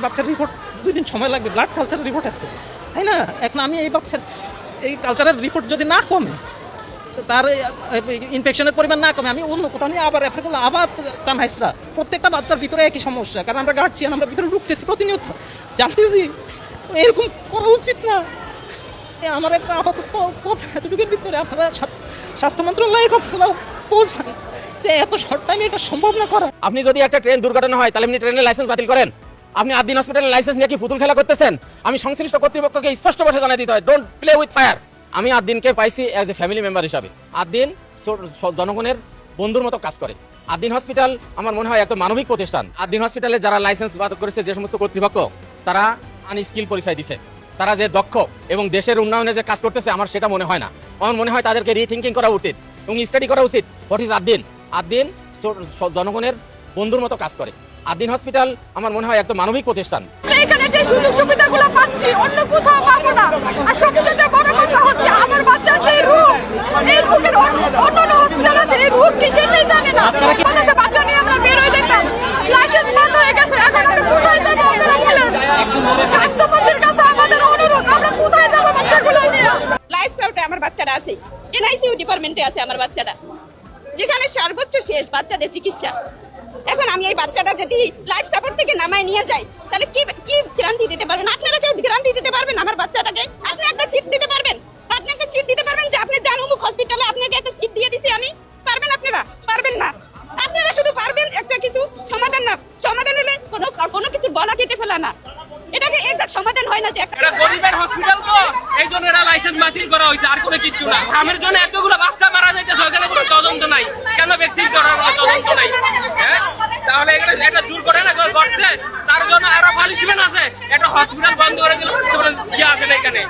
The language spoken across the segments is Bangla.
বাচ্চার রিপোর্ট 2 দিন সময় লাগবে, ব্লাড কালচারের রিপোর্ট আছে, তাই না? এখন আমি এই বাচ্চার এই কালচারের রিপোর্ট যদি না কমে, তার ইনফেকশনের পরিমাণ না কমে, আমি অন্য কোথাও নিয়ে আবার রেফার করলাম, আবার টানহাইসরা। প্রত্যেকটা বাচ্চার ভিতরে একই সমস্যা, কারণ আমরা গার্জিয়ান, আমরা ভিতরে ঢুকতেছি প্রতিনিয়ত, জানতেছি এরকম করা উচিত না। আমার একটা আপাতত কথা এতটুকুর ভিতরে আপনারা স্বাস্থ্য মন্ত্রণালয়ে কথাগুলো পৌঁছান যে এত শর্ট টাইমে এটা সম্ভব না করা। আপনি যদি একটা ট্রেন দুর্ঘটনা হয় তাহলে আপনি ট্রেনের লাইসেন্স বাতিল করেন? আপনি আদ্দিন হসপিটালের লাইসেন্স নিয়ে কি পুতুল খেলা করতেছেন? আমি সংশ্লিষ্ট কর্তৃপক্ষকে স্পষ্ট ভাষায় জানাই দিতে হয়, ডোন্ট প্লে উইথ ফায়ার। আমি আদ্দিনকে পাইছি অ্যাজ এ ফ্যামিলি মেম্বার হিসাবে। আদ্দিন জনগণের বন্ধুর মতো কাজ করে। আদ্দিন হসপিটাল আমার মনে হয় একটা মানবিক প্রতিষ্ঠান। আদ্দিন হসপিটালে যারা লাইসেন্স বাতিল করেছে, যে সমস্ত কর্তৃপক্ষ, তারা আনস্কিল পরিচয় দিছে। তারা যে দক্ষ এবং দেশের উন্নয়নে যে কাজ করতেছে, আমার সেটা মনে হয় না। আমার মনে হয় তাদেরকে রিথিঙ্কিং করা উচিত এবং স্টাডি করা উচিত হোয়াট ইজ আদ্দিন। আদ্দিন জনগণের বন্ধুর মতো কাজ করে। আদ্দিন হসপিটাল আমার মনে হয় একটা মানবিক প্রতিষ্ঠান। এখানে যে সুযোগ সুবিধাগুলো পাচ্ছি অন্য কোথাও পাবো না। আর সবচেয়ে বড় কথা হচ্ছে আমার বাচ্চার যে রোগ, এই রোগের অন্য হসপিটাল আছে, এই রোগ কি সেটাই জানে না। আমাদের বাচ্চা নিয়ে আমরা বের হয়ে যেতাম, লাইসেন্স বন্ধ হয়ে গেছে, এখন আমরা কোথায় যাবো? আপনারা বলেন। স্বাস্থ্যমন্ত্রীর কাছে আমাদের অনুরোধ, আমরা কোথায় যাবো বাচ্চাগুলো নিয়ে? লাইফস্টাইলটা আমার বাচ্চাটা আছে, এনআইসিইউ ডিপার্টমেন্টে আছে আমার বাচ্চাটা, যেখানে সর্বোচ্চ শেষ বাচ্চাদের চিকিৎসা। এখন আমি এই বাচ্চাটা যদি লাইফ সাপোর্ট থেকে নামায় নিয়ে যাই, তাহলে কি কি গ্যারান্টি দিতে পারবেন? আপনারা কেউ গ্যারান্টি দিতে পারবেন আমার বাচ্চাটাকে? আপনি একটা সিট দিতে পারবেন? আপনি একটা সিট দিতে পারবেন যে আপনি যান অমুক হসপিটালে আপনাকে একটা সিট দিয়ে দিছি আমি? পারবেন আপনারা? পারবেন না। আপনারা শুধু পারবেন একটা কিছু সমাধান না, সমাধান হলে কোনো কিছু গলা কেটে ফেলা না, এটাকে একটা সমাধান হয় না। যে এটা গরিবের হসপিটাল তো, এই জন্য এরা লাইসেন্স বাতিল করা হয়েছে, আর কোনো কিছু না। আমার জন্য এতগুলো বাচ্চা মারা যাইতেছে, ওখানে কোনো তদন্ত নাই কেন? ভ্যাকসিন করার কোনো তদন্ত নাই। তাহলে এটা দূর করে না করছে, তার জন্য আরো পানিশমেন্ট আছে। একটা হসপিটাল বন্ধ করে দিল, কি আছে না এখানে?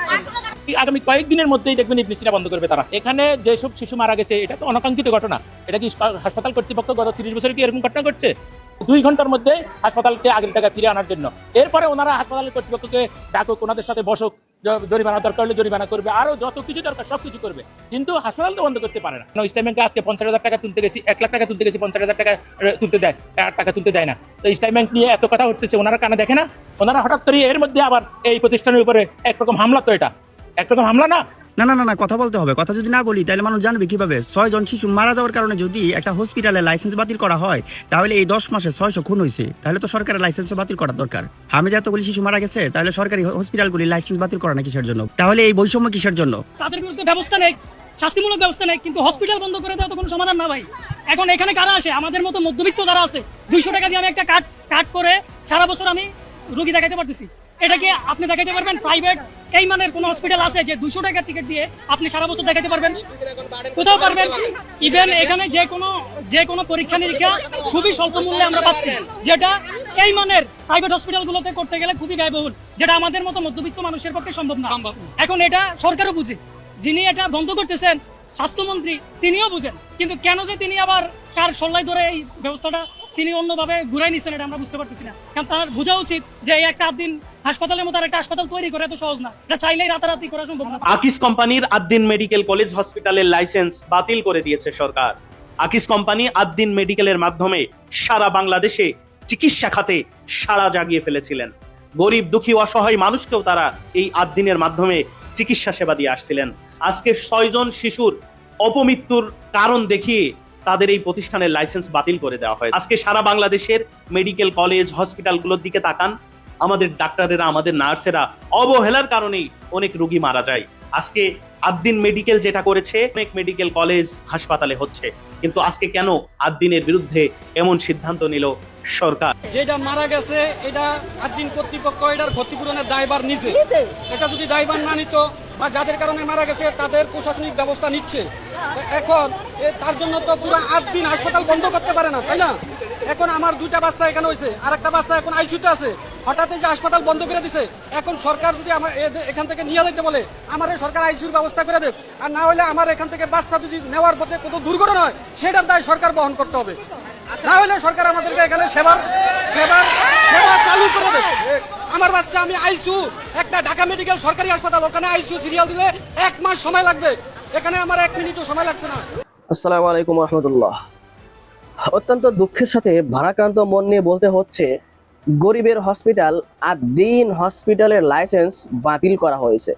আগামী কয়েকদিনের মধ্যেই দেখবেন এই পিসিটা বন্ধ করবে তারা। এখানে যেসব শিশু মারা গেছে, এটা তো অনাকাঙ্ক্ষিত ঘটনা। এটা কি হাসপাতাল কর্তৃপক্ষ গত 30 বছরে কি এরকম ঘটনা ঘটছে? 2 ঘন্টার মধ্যে হাসপাতালকে আগের টাকা ফিরে আনার জন্য। এরপরে ওনারা হাসপাতালের কর্তৃপক্ষকে ডাকুক, ওনাদের সাথে বসুক, জরিমানা দরকার হলে জরিমানা করবে, আরো যত কিছু দরকার সবকিছু করবে, কিন্তু হাসপাতাল তো বন্ধ করতে পারে না। স্টেট ব্যাংকে আজকে 50,000 টাকা তুলতে গেছি, 1 লাখ টাকা তুলতে গেছি, 50,000 টাকা তুলতে দেয়, টাকা তুলতে দেয় না। তো স্টেট ব্যাংক নিয়ে এত কথা উঠতেছে, ওনারা কানে দেখে না? ওনারা হঠাৎ করে এর মধ্যে আবার এই প্রতিষ্ঠানের উপরে একরকম হামলা। তো এটা একরকম হামলা না? না না না না, কথা বলতে হবে। কথা যদি না বলি তাহলে মানুষ জানবে কিভাবে? 6 জন শিশু মারা যাওয়ার কারণে যদি একটা হসপিটালের লাইসেন্স বাতিল করা হয়, তাহলে এই 10 মাসে 600 খুন হয়েছে, তাহলে তো সরকারের লাইসেন্স বাতিল করা দরকার। আমি যে এতগুলি শিশু মারা গেছে, তাহলে সরকারি হসপিটালগুলি লাইসেন্স বাতিল করা না কিসের জন্য? তাহলে এই বৈষম্য কিসের জন্য? তাদের বিরুদ্ধে ব্যবস্থা নেই, শাস্তিমূলক ব্যবস্থা নেই, কিন্তু হসপিটাল বন্ধ করে দেওয়া তো কোনো সমাধান না ভাই। এখন এখানে কারা আসে? আমাদের মতো মধ্যবিত্ত যারা আছে, 200 টাকা দিয়ে আমি একটা কাট করে সারা বছর আমি রোগী দেখাইতে পারতেছি। এটা কি আপনি দেখাইতে পারবেন? প্রাইভেট এই মানের কোন হসপিটাল আছে যে 200 টাকার টিকিট দিয়ে আপনি সারা বছর দেখাতে পারবেন? কোথাও পারবেন? ইভেন এখানে যে কোনো পরীক্ষা নিরীক্ষা খুবই স্বল্প মূল্যে আমরা পাচ্ছি, যেটা এই মানের প্রাইভেট হসপিটালগুলোতে করতে গেলে খুবই ব্যয়বহুল, যেটা আমাদের মতো মধ্যবিত্ত মানুষের পক্ষে সম্ভব না। এখন এটা সরকারও বুঝে, যিনি এটা বন্ধ করতেছেন স্বাস্থ্যমন্ত্রী, তিনিও বুঝেন, কিন্তু কেন যে তিনি আবার কার সল্লাই ধরে এই ব্যবস্থাটা তিনি অন্যভাবে ঘুরাই নিচ্ছেন, এটা আমরা বুঝতে পারতেছি না। কারণ তার বোঝা উচিত যে এই একটা আদ্দিন হাসপাতালের মতো একটা হাসপাতাল তৈরি করা এত সহজ না, এটা চাইলেই রাতারাতি করা সম্ভব না। আকিস কোম্পানির আদ্দিন মেডিকেল কলেজ হসপিটালের লাইসেন্স বাতিল করে দিয়েছে সরকার। আকিস কোম্পানি আদ্দিন মেডিকেলের মাধ্যমে সারা বাংলাদেশে চিকিৎসা খাতে সাড়া জাগিয়ে ফেলেছিলেন। গরিব দুঃখী অসহায় মানুষকেও তারা এই আদ্দিনের মাধ্যমে চিকিৎসা সেবা দিয়ে আসছিলেন। আজকে 6 জন শিশুর অপমৃত্যুর কারণ দেখিয়ে তাদের এই প্রতিষ্ঠানের লাইসেন্স বাতিল করে দেওয়া হয়। আজকে সারা বাংলাদেশের মেডিকেল কলেজ হসপিটালগুলোর দিকে তাকান, আমাদের ডাক্তারেরা, আমাদের নার্সেরা অবহেলার কারণেই অনেক রোগী মারা যায়। আজকে আদ্দিন মেডিকেল যেটা করেছে, অনেক মেডিকেল কলেজ হাসপাতালে হচ্ছে, কিন্তু আজকে কেন আদ্দিনের বিরুদ্ধে এমন সিদ্ধান্ত নিল সরকার? যেটা মারা গেছে এটা আদ্দিন কর্তৃপক্ষ এটার ক্ষতিপূরণের দায়ভার নিছে। এটা যদি দায়ভার না নিত বা যাদের কারণে মারা গেছে তাদের প্রশাসনিক ব্যবস্থা নিচ্ছে, এখন তার জন্য তো পুরো আদ্দিন হাসপাতাল বন্ধ করতে পারে না, তাই না? এখন আমার 2টা বাচ্চা এখানে হয়েছে, আর একটা বাচ্চা এখন আইসিইউতে আছে, হঠাৎ যে হাসপাতাল বন্ধ করে দিছে। এখন সরকার যদি আমার এখান থেকে নিয়ে যেতে বলে, আমার সরকার আইসিইউর ব্যবস্থা করে দেবে, আর না হলে আমার এখান থেকে বাচ্চা যদি নেওয়ার পথে কত দুর্ঘটনা হয় সেটার দায় সরকার বহন করতে হবে। না হলে সরকার আমাদেরকে এখানে সেবা চালু করে দেবে। আমার বাচ্চা, আমি আইসিইউ, একটা ঢাকা মেডিকেল সরকারি হাসপাতাল, ওখানে আইসিইউ সিরিয়াল দিলে 1 মাস সময় লাগবে, এখানে আমার 1 মিনিটও সময় লাগছে না। আসসালামু আলাইকুম রহমতুল্লাহ। অত্যন্ত দুঃখের সাথে ভারাক্রান্ত মন নিয়ে বলতে হচ্ছে গরিবের হসপিটাল আদ্দিন হসপিটালের লাইসেন্স বাতিল করা হয়েছে।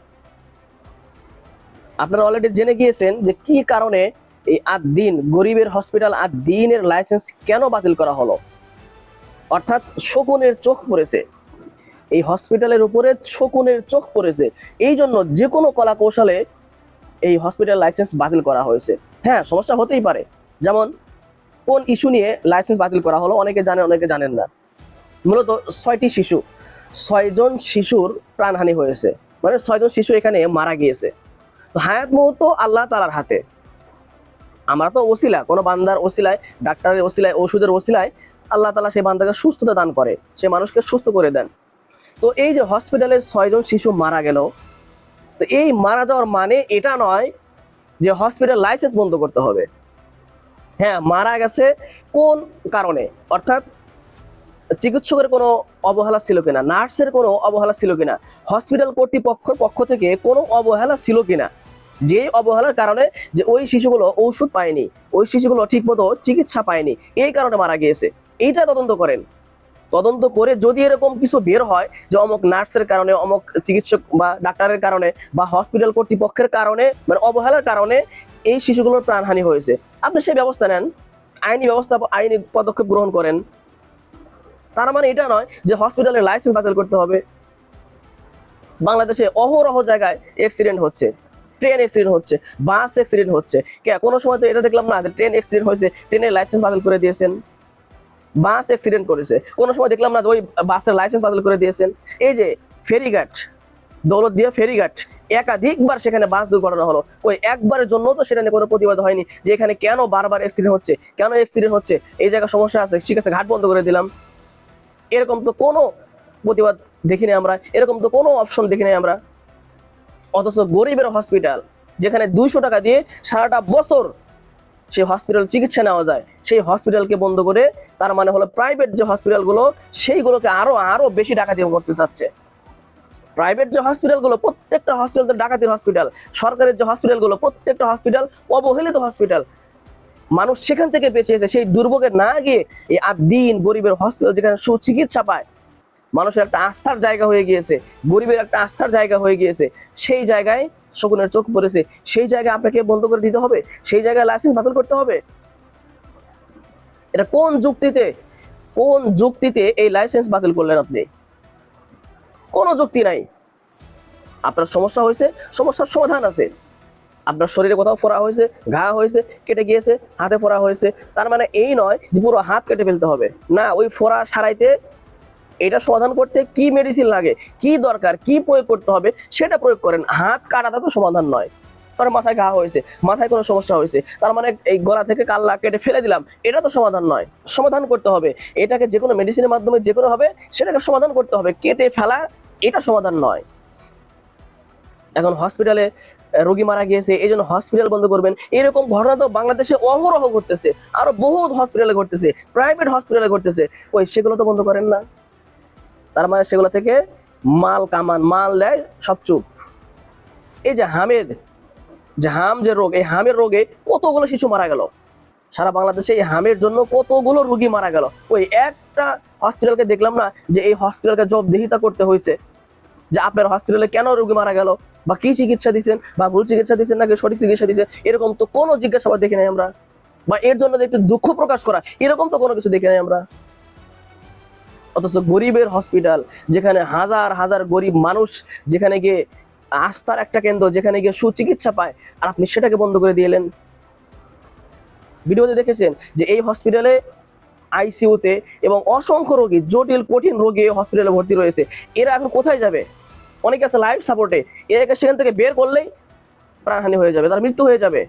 আপনারা অলরেডি জেনে গিয়েছেন যে কি কারণে এই আদ্দিন গরিবের হসপিটাল আদ্দিনের লাইসেন্স কেন বাতিল করা হলো। অর্থাৎ শকুনের চোখ পড়েছে, এই হসপিটালের উপরে শকুনের চোখ পড়েছে, এই জন্য যে কোনো কলা কৌশলে এই হসপিটাল লাইসেন্স বাতিল করা হয়েছে। হ্যাঁ, সমস্যা হতেই পারে, যেমন কোন ইস্যু নিয়ে লাইসেন্স বাতিল করা হলো অনেকে জানে অনেকে জানেন না। মূলত 6টি শিশু, 6 জন শিশুর প্রাণহানি হয়েছে, মানে 6 জন শিশু এখানে মারা গিয়েছে। তো হায়াত মৌত আল্লাহ তাআলার হাতে। আমরা তো ওসিলা, কোনো বান্দার ওসিলায়, ডাক্তারের ওসিলায়, ওষুধের ওসিলায় আল্লাহ তাআলা সেই বান্দাকে সুস্থতা দান করে, সে মানুষকে সুস্থ করে দেন। তো এই যে হসপিটালের 6 জন শিশু মারা গেল, তো এই মারা যাওয়ার মানে এটা নয় যে হসপিটাল লাইসেন্স বন্ধ করতে হবে। হ্যাঁ, মারা গেছে কোন কারণে, অর্থাৎ চিকিৎসকের কোনো অবহেলা ছিল কিনা, নার্সের কোনো অবহেলা ছিল কিনা, হসপিটাল কর্তৃপক্ষের পক্ষ থেকে কোনো অবহেলা ছিল কিনা, যে অবহেলার কারণে যে ওই শিশুগুলো ঔষধ পায়নি, ওই শিশুগুলো ঠিকমতো চিকিৎসা পায়নি, এই কারণে মারা গিয়েছে, এইটা তদন্ত করেন। তদন্ত করে যদি এরকম কিছু বের হয় যে অমুক নার্সের কারণে, অমুক চিকিৎসক বা ডাক্তারের কারণে বা হসপিটাল কর্তৃপক্ষের কারণে, মানে অবহেলার কারণে এই শিশুগুলোর প্রাণহানি হয়েছে, আপনি সেই ব্যবস্থা নেন, আইনি ব্যবস্থা, আইনি পদক্ষেপ গ্রহণ করেন। তার মানে এটা নয় যে হসপিটালের লাইসেন্স বাতিল করতে হবে। বাংলাদেশে অহরহ জায়গায় অ্যাক্সিডেন্ট হচ্ছে, ট্রেন অ্যাক্সিডেন্ট হচ্ছে, বাস অ্যাক্সিডেন্ট হচ্ছে। কোনো সময় তো এটা দেখলাম না যে ট্রেন অ্যাক্সিডেন্ট হয়েছে, ট্রেনের লাইসেন্স বাতিল করে দিয়েছেন। বাস অ্যাক্সিডেন্ট করেছে, কোনো সময় দেখলাম না যে ওই বাসের লাইসেন্স বাতিল করে দিয়েছেন। এই যে ফেরিঘাট, দৌলতদিয়া ফেরিঘাট, একাধিকবার সেখানে বাস দুর্ঘটনা হলো, ওই একবারের জন্য তো সেটা নিয়ে কোনো প্রতিবাদ হয়নি যে এখানে কেন বারবার অ্যাক্সিডেন্ট হচ্ছে, কেন অ্যাক্সিডেন্ট হচ্ছে, এই জায়গায় সমস্যা আছে, ঠিক আছে ঘাট বন্ধ করে দিলাম। এরকম তো কোনো প্রতিবাদ দেখিনি আমরা, এরকম তো কোনো অপশন দেখিনি আমরা। অথচ গরিবের হসপিটাল, যেখানে 200 টাকা দিয়ে সারাটা বছর সেই হসপিটাল চিকিৎসা নেওয়া যায়, সেই হসপিটালকে বন্ধ করে তার মানে হলো প্রাইভেট যে হসপিটালগুলো সেইগুলোকে আরো বেশি ডাকাতি করতে চাচ্ছে। প্রাইভেট যে হসপিটালগুলো, প্রত্যেকটা হসপিটাল তো ডাকাতির হসপিটাল। সরকারের যে হসপিটালগুলো, প্রত্যেকটা হসপিটাল অবহেলিত হসপিটাল। মানুষ সেখান থেকে বেঁচে এসে সেই দুর্ভোগে না গিয়ে এই আদ্দিন গরিবের হসপিটাল, যেখানে সুচিকিৎসা পায়, মানুষের একটা আস্থার জায়গা হয়ে গিয়েছে, গরিবের একটা আস্থার জায়গা হয়ে গিয়েছে, সেই জায়গায় শকুনের চোখ পড়েছে, সেই জায়গায় আপনাকে বন্ধ করে দিতে হবে, সেই জায়গায় লাইসেন্স বাতিল করতে হবে। এটা কোন যুক্তিতে এই লাইসেন্স বাতিল করলেন আপনি? কোনো যুক্তি নাই। আপনার সমস্যা হয়েছে, সমস্যার সমাধান আছে। আপনার শরীরে কোথাও ফোড়া হয়েছে, ঘা হয়েছে, কেটে গিয়েছে, হাতে ফোড়া হয়েছে, তার মানে এই নয় যে পুরো হাত কেটে ফেলতে হবে না। ওই ফোড়া সারাইতে, এটা সমাধান করতে কি মেডিসিন লাগে, কি দরকার, কি প্রয়োগ করতে হবে সেটা প্রয়োগ করেন। হাত কাটাটা তো সমাধান নয়। তার মাথায় ঘা হয়েছে, মাথায় কোনো সমস্যা হয়েছে, তার মানে এই গলা থেকে কাল্লা কেটে ফেলে দিলাম, এটা তো সমাধান নয়। সমাধান করতে হবে এটাকে, যে কোনো মেডিসিনের মাধ্যমে যে কোনো হবে সেটাকে সমাধান করতে হবে। কেটে ফেলা এটা সমাধান নয়। এখন হসপিটালে রোগী মারা গিয়েছে, এই জন্য হসপিটাল বন্ধ করবেন, এরকম ঘটনা তো বাংলাদেশে অহরহ ঘটতেছে, আরো বহুত হসপিটালে ঘটতেছে, প্রাইভেট হসপিটালে ঘটতেছে। ওই সেগুলো তো বন্ধ করেন না। তার মানে সেগুলো থেকে মাল কামান, মাল দেয়, সব চুপ। এই যে হাম যে রোগ, এই হামের রোগে কতগুলো শিশু মারা গেল সারা বাংলাদেশে। এই হামের জন্য কতগুলো রোগী মারা গেল। ওই একটা হসপিটালকে দেখলাম না যে এই হসপিটালকে জবাবদিহিতা করতে হয়েছে যে আপনার হসপিটালে কেন রোগী মারা গেল, বা কি চিকিৎসা দিচ্ছেন, বা ভুল চিকিৎসা দিচ্ছেন নাকি সঠিক চিকিৎসা দিচ্ছেন, এরকম তো কোনো জিজ্ঞাসাবাদ দেখি নাই আমরা। বা এর জন্য যে একটু দুঃখ প্রকাশ করা, এরকম তো কোনো কিছু দেখি নাই আমরা। অথচ গরিবের হসপিটাল, যেখানে হাজার হাজার গরিব মানুষ, যেখানে গিয়ে আস্থার একটা কেন্দ্র, যেখানে গিয়ে সুচিকিৎসা পায়, আর আপনি সেটাকে বন্ধ করে দিলেন। ভিডিওতে দেখেছেন যে এই হসপিটালে আইসিইউতে এবং অসংখ্য রোগী, জটিল কঠিন রোগী হসপিটালে ভর্তি রয়েছে। এরা এখন কোথায় যাবে? অনেকে আছে লাইফ সাপোর্টে, এরাকে সেখান থেকে বের করলেই প্রাণহানি হয়ে যাবে, তার মৃত্যু হয়ে যাবে।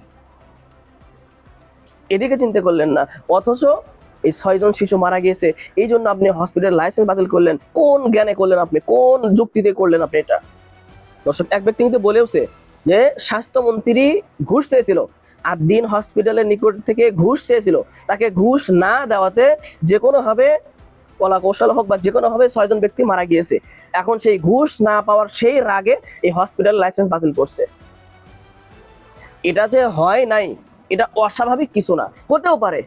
এদিকে চিন্তা করলেন না। অথচ এই 6 জন শিশু মারা গিয়েছে, এই জন্য আপনি হসপিটাল লাইসেন্স বাতিল করলেন। কোন জ্ঞানে করলেন আপনি? কোন যুক্তিতে করলেন আপনি এটা? দর্শক, এক ব্যক্তি কিন্তু বলেওছে যে স্বাস্থ্যমন্ত্রী ঘুষ চেয়েছিল, আদ্দিন হসপিটালের নিকট থেকে ঘুষ চেয়েছিল, তাকে ঘুষ না দেওয়াতে যে কোনোভাবে কলা কৌশল হোক বা যে কোনোভাবে 6 জন ব্যক্তি মারা গিয়েছে। এখন সেই ঘুষ না পাওয়ার সেই রাগে এই হসপিটাল লাইসেন্স বাতিল করছে। এটা যে হয় নাই, এটা অস্বাভাবিক কিছু না, হতেও পারে।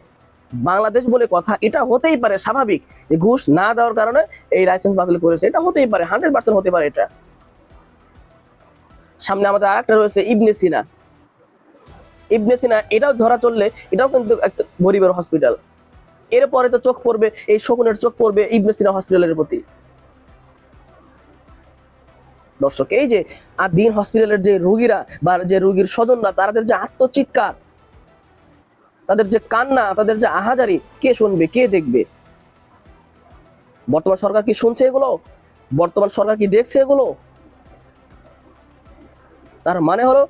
বাংলাদেশ বলে কথা, এটা হতেই পারে স্বাভাবিক যে ঘুষ না দেওয়ার কারণে এই লাইসেন্স বাতিল করেছে, এটা হতেই পারে, 100% হতে পারে। এটা সামনে আমাদের আরেকটা রয়েছে ইবনে সিনা। ইবনে সিনা এটাও ধরা চললে এটাও কিন্তু একটা গরিবের হসপিটাল। এরপরে তো চোখ পড়বে, এই শকুনের চোখ পড়বে ইবনে সিনা হসপিটালের প্রতি। দর্শক, এই যে আদ-দ্বীন হসপিটালের যে রোগীরা বা যে রোগীর স্বজনরা, তাদের যে আত্মচিৎকার, তাদের যে কান্না, তাদের যে আহাজারি, কে শুনবে, কে দেখবে? বর্তমান সরকার কি শুনছে এগুলো? বর্তমান সরকার কি দেখছে এগুলো? তার মানে হলো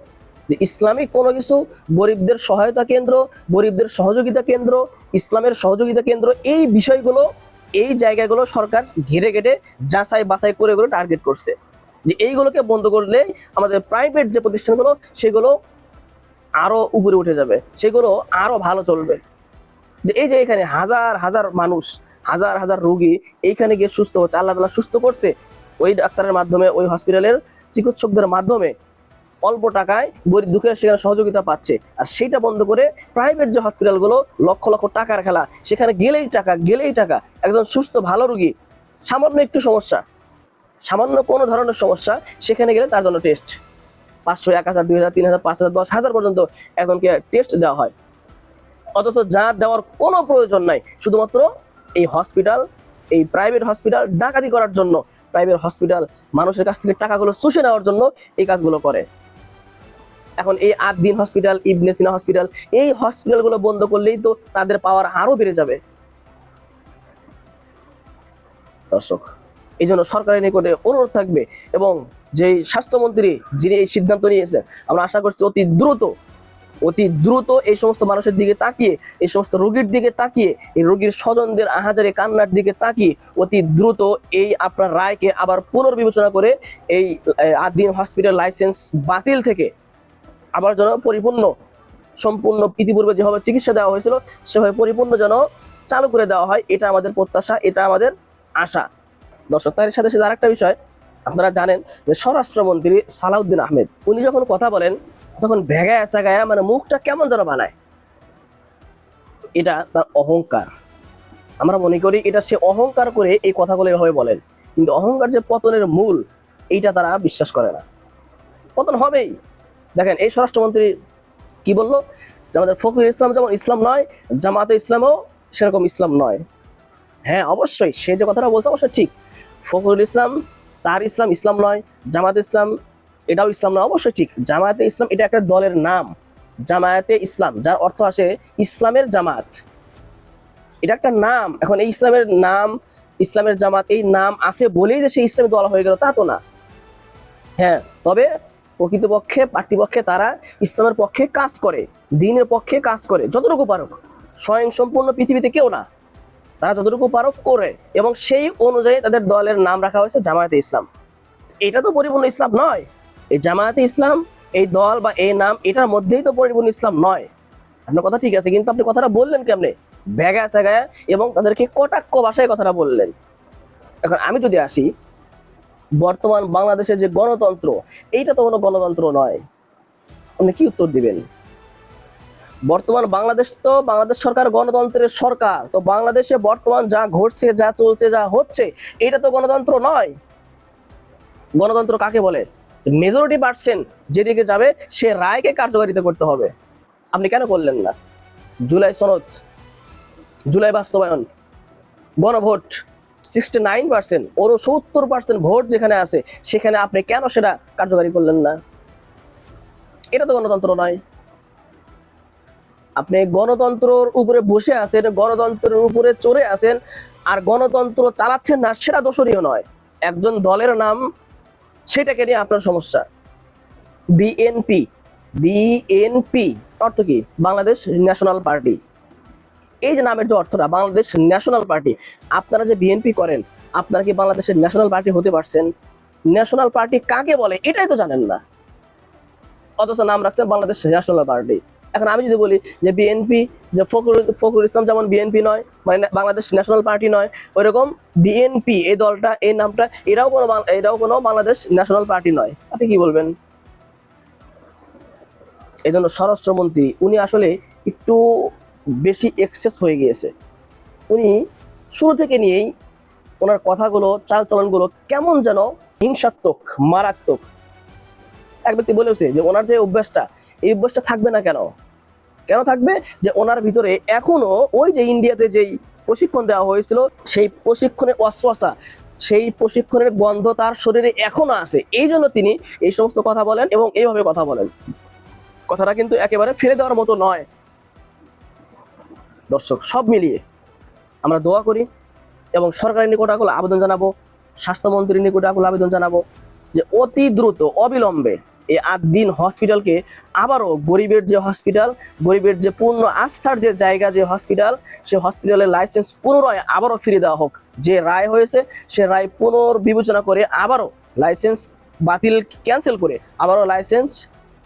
যে ইসলামিক কোনো কিছু, গরিবদের সহায়তা কেন্দ্র, গরিবদের সহযোগিতা কেন্দ্র, ইসলামের সহযোগিতা কেন্দ্র, এই বিষয়গুলো, এই জায়গাগুলো সরকার ঘিরে ঘেটে যাচাই বাছাই করে এগুলো টার্গেট করছে যে এইগুলোকে বন্ধ করলে আমাদের প্রাইভেট যে প্রতিষ্ঠানগুলো সেগুলো আরো উপরে উঠে যাবে, সেগুলো আরো ভালো চলবে। যে এই যে এখানে হাজার হাজার মানুষ, হাজার হাজার রোগী এইখানে গিয়ে সুস্থ হচ্ছে, আল্লাহ তাআলা সুস্থ করছে ওই ডাক্তারের মাধ্যমে, ওই হসপিটালের চিকিৎসকদের মাধ্যমে, অল্প টাকায় গরিব দুঃখীরা সেখানে সহযোগিতা পাচ্ছে। আর সেটা বন্ধ করে প্রাইভেট যে হসপিটালগুলো লক্ষ লক্ষ টাকার খেলা, সেখানে গেলেই টাকা। একজন সুস্থ ভালো রোগী, সামান্য একটু সমস্যা, সামান্য কোনো ধরনের সমস্যা, সেখানে গেলে তার জন্য টেস্ট 500, 1000, 2000, 3000, 5000, 10,000 পর্যন্ত একজনকে টেস্ট দেওয়া হয়। অথচ যা দেওয়ার কোনো প্রয়োজন নাই, শুধুমাত্র এই হসপিটাল, এই প্রাইভেট হসপিটাল ডাকাতি করার জন্য, প্রাইভেট হসপিটাল মানুষের কাছ থেকে টাকাগুলো চুষে নেওয়ার জন্য এই কাজগুলো করে। এখন এই আদ-দ্বীন হসপিটাল, ইবনে সিনা হসপিটাল, এই হসপিটালগুলো বন্ধ করলেই তো তাদের পাওয়ার আরো বেড়ে যাবে। দর্শক, এই জন্য সরকারের নিকটে অনুরোধ থাকবে, এবং যে স্বাস্থ্যমন্ত্রী যিনি এই সিদ্ধান্ত নিয়েছেন, আমরা আশা করছি অতি দ্রুত এই সমস্ত মানুষের দিকে তাকিয়ে, এই সমস্ত রোগীর দিকে তাকিয়ে, এই রোগীর স্বজনদের আহাজারি কান্নার দিকে তাকিয়ে অতি দ্রুত এই আপনার রায়কে আবার পুনর্বিবেচনা করে এই আদ-দ্বীন হসপিটাল লাইসেন্স বাতিল থেকে আবার যেন সম্পূর্ণ ইতিপূর্বে যেভাবে চিকিৎসা দেওয়া হয়েছিল সেভাবে পরিপূর্ণ যেন চালু করে দেওয়া হয়, এটা আমাদের প্রত্যাশা, এটা আমাদের আশা। দর্শক, তার সাথে সাথে আরেকটা বিষয়, আপনারা জানেন যে স্বরাষ্ট্রমন্ত্রী সালাউদ্দিন আহমেদ, উনি যখন কথা বলেন তখন ভেগায় সাগায়া, মানে মুখটা কেমন যেন বানায়। এটা তার অহংকার। আমরা মনে করি এটা সে অহংকার করে এই কথাগুলো এভাবে বলেন, কিন্তু অহংকার যে পতনের মূল, এইটা তারা বিশ্বাস করে না। পতন হবেই। দেখেন এই স্বরাষ্ট্রমন্ত্রী কি বললো, যে আমাদের ফখরুল ইসলাম যেমন ইসলাম নয়, জামাতে ইসলামও সেরকম ইসলাম নয়। হ্যাঁ, অবশ্যই সে যে কথাটা বলছে অবশ্যই ঠিক। ফখরুল ইসলাম, তার ইসলাম নয়, জামাতে ইসলাম এটাও ইসলাম নয়, অবশ্যই ঠিক। জামায়াতে ইসলাম এটা একটা দলের নাম, জামায়াতে ইসলাম, যার অর্থ আসে ইসলামের জামাত, এটা একটা নাম। এখন এই ইসলামের নাম, ইসলামের জামাত, এই নাম আছে বলেই যে সেই ইসলামের দল হয়ে গেল তা তো না। হ্যাঁ, তবে প্রকৃতপক্ষে পার্থিপক্ষে তারা ইসলামের পক্ষে কাজ করে, দ্বীনের পক্ষে কাজ করে, যতটুকু পারুক। স্বয়ং সম্পূর্ণ পৃথিবীতে কেউ না, তারা যতটুকু পারুক করে, এবং সেই অনুযায়ী তাদের দলের নাম রাখা হয়েছে জামায়াতে ইসলাম। এটা তো পরিপূর্ণ ইসলাম নয়। এই জামায়াতে ইসলাম, এই দল বা এই নাম, এটার মধ্যেই তো পরিপূর্ণ ইসলাম নয়। আপনার কথা ঠিক আছে, কিন্তু আপনি কথাটা বললেন কেমনে, ভেগা সেগায়া, এবং তাদেরকে কটাক্ষ ভাষায় কথাটা বললেন। এখন আমি যদি আসি, বর্তমান বাংলাদেশের যে গণতন্ত্র, এইটা তো কোনো গণতন্ত্র নয়। আপনি কি উত্তর দিবেন? বর্তমান বাংলাদেশ তো, বাংলাদেশ সরকার গণতন্ত্রের সরকার, তো বাংলাদেশে বর্তমান যা ঘটছে, যা চলছে, যা হচ্ছে, এটা তো গণতন্ত্র নয়। গণতন্ত্র কাকে বলে? মেজরিটি পার্সেন্ট যেদিকে যাবে সে রায়কে কার্যকারিতা করতে হবে। আপনি কেন করলেন না? জুলাই সনদ, জুলাই বাস্তবায়ন, গণভোট 69%, 69% ভোট যেখানে আছে সেখানে আপনি কেন সেটা কার্যকারী করলেন না? এটা তো গণতন্ত্র নয়। আপনি গণতন্ত্রের উপরে বসে আছেন, গণতন্ত্রের উপরে চড়ে আছেন, আর গণতন্ত্র চালাচ্ছেন না, সেটা দোষণীয় নয়। একজন দলের নাম, সেটাকে নিয়ে আপনার সমস্যা। বিএনপি অর্থ কি? Bangladesh national party. এই যে নামের যে অর্থটা, বাংলাদেশ ন্যাশনাল পার্টি, আপনারা যে বিএনপি করেন, আপনারা কি বাংলাদেশের ন্যাশনাল পার্টি হতে পারছেন? ন্যাশনাল পার্টি কাকে বলে এটাই তো জানেন না, অথচ নাম রাখছেন বাংলাদেশ ন্যাশনাল পার্টি। এখন আমি যদি বলি যে বিএনপি, যে ফখরুল ইসলাম যেমন বিএনপি নয়, মানে বাংলাদেশ ন্যাশনাল পার্টি নয়, ওইরকম বিএনপি এই দলটা, এই নামটা, এটাও কোনো বাংলাদেশ ন্যাশনাল পার্টি নয়। আপনি কি বলবেন? এই জন্য স্বরাষ্ট্রমন্ত্রী উনি আসলে একটু বেশি এক্সেস হয়ে গিয়েছে। উনি শুরু থেকে নিয়েই ওনার কথাগুলো, চালচলনগুলো কেমন যেন হিংসাত্মক, মারাত্মক। এক ব্যক্তি বলেছে যে ওনার যে অভ্যাসটা, এই অভ্যাসটা থাকবে না কেন? কেন থাকবে? যে ওনার ভিতরে এখনো ওই যে ইন্ডিয়াতে যেই প্রশিক্ষণ দেওয়া হয়েছিল, সেই প্রশিক্ষণের ওয়াসওয়াসা, সেই প্রশিক্ষণের গন্ধ তার শরীরে এখনো আছে। এই জন্য তিনি এই সমস্ত কথা বলেন এবং এইভাবে কথা বলেন। কথাটা কিন্তু একেবারে ফেলে দেওয়ার মতো নয়। দর্শক, সব মিলিয়ে আমরা দোয়া করি এবং সরকারের নিকট আকুল আবেদন জানাবো, স্বাস্থ্যমন্ত্রীর নিকট আকুল আবেদন জানাবো যে অতি দ্রুত অবিলম্বে এই 8 দিন হসপিটালকে আবারও গরিবের যে হসপিটাল, গরিবের যে পূর্ণ আস্থার যে জায়গা, যে হসপিটাল, সে হসপিটালের লাইসেন্স পুনরায় আবারও ফিরিয়ে দেওয়া হোক। যে রায় হয়েছে সে রায় পুনর্বিবেচনা করে আবারও লাইসেন্স বাতিল, ক্যান্সেল করে আবারও লাইসেন্স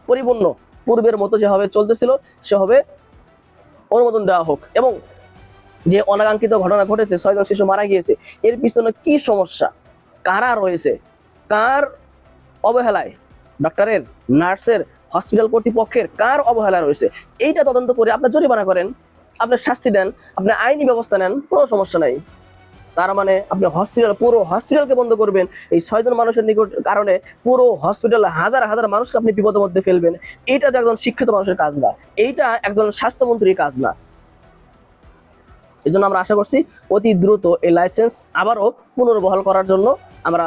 পরিপূর্ণ পূর্বের মতো যেভাবে চলতেছিল সেভাবে অনুমোদন দেওয়া হোক। এবং যে অনাকাঙ্ক্ষিত ঘটনা ঘটেছে, 6 জন শিশু মারা গিয়েছে, এর পিছনে কি সমস্যা, কারা রয়েছে, কার অবহেলায়, ডাক্তারের, নার্সের, হসপিটাল কর্তৃপক্ষের কার অবহেলা রয়েছে, এইটা তদন্ত করে আপনি জরিমানা করেন, আপনি শাস্তি দেন, আপনি আইনি ব্যবস্থা নেন, কোনো সমস্যা নাই। তার মানে আপনি হসপিটাল, পুরো হসপিটালকে বন্ধ করবেন, এই 6 জন মানুষের নিকট কারণে পুরো হসপিটাল হাজার হাজার মানুষকে আপনি বিপদের মধ্যে ফেলবেন। এইটা তো একজন শিক্ষিত মানুষের কাজ না, এইটা একজন স্বাস্থ্যমন্ত্রীর কাজ না। এই জন্য আমরা আশা করছি অতি দ্রুত এই লাইসেন্স আবারও পুনর্বহাল করার জন্য আমরা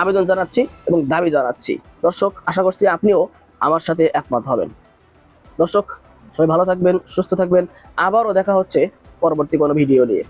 আবেদন জানাচ্ছি এবং দাবি জানাচ্ছি। দর্শক, আশা করছি আপনিও আমার সাথে একমত হবেন। দর্শক, সবাই ভালো থাকবেন, সুস্থ থাকবেন। আবারও দেখা হচ্ছে পরবর্তী কোনো ভিডিও নিয়ে।